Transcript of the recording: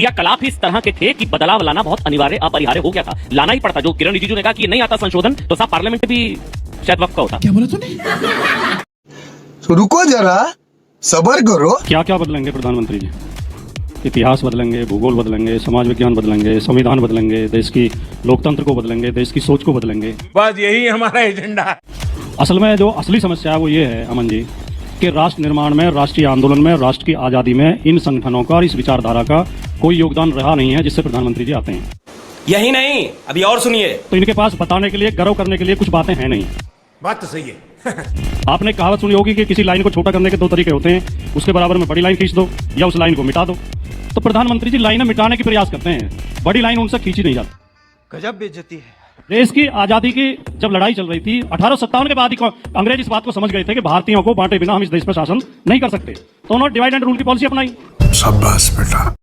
क्रियाकलाप ही इस तरह के थे कि बदलाव लाना बहुत अनिवार्य अपरिहार्य हो गया था, लाना ही पड़ता। जो किरण रिजिजू ने कहा कि नहीं आता संशोधन तो साहब पार्लियामेंट भी शायद वक्त का होता। क्या बोला तूने? तो रुको जरा, सबर करो। क्या क्या बदलेंगे प्रधानमंत्री जी? इतिहास बदलेंगे, भूगोल बदलेंगे, समाज विज्ञान बदलेंगे, संविधान बदलेंगे, देश की लोकतंत्र को बदलेंगे, देश की सोच को बदलेंगे। बस यही हमारा एजेंडा है। असल में जो असली समस्या है वो ये है अमन जी कि राष्ट्र निर्माण में, राष्ट्रीय आंदोलन में, राष्ट्र की आजादी में इन संगठनों का और इस विचारधारा का कोई योगदान रहा नहीं है जिससे प्रधानमंत्री जी आते हैं। यही नहीं, अभी और सुनिए। तो इनके पास बताने के लिए, गर्व करने के लिए कुछ बातें हैं नहीं। बात तो सही है। आपने कहावत सुनी होगी कि किसी लाइन को छोटा करने के दो तरीके होते हैं, उसके बराबर में बड़ी लाइन खींच दो या उस लाइन को मिटा दो। तो प्रधानमंत्री जी लाइनें मिटाने की प्रयास करते हैं, बड़ी लाइन उनसे खींची नहीं जाती। गजब बेइज्जती है। देश की आजादी की जब लड़ाई चल रही थी 1857 के बाद ही अंग्रेज इस बात को समझ गए थे कि भारतीयों को बांटे बिना हम इस देश पर शासन नहीं कर सकते, तो उन्होंने डिवाइड एंड रूल की पॉलिसी अपनाई। शाबाश बेटा।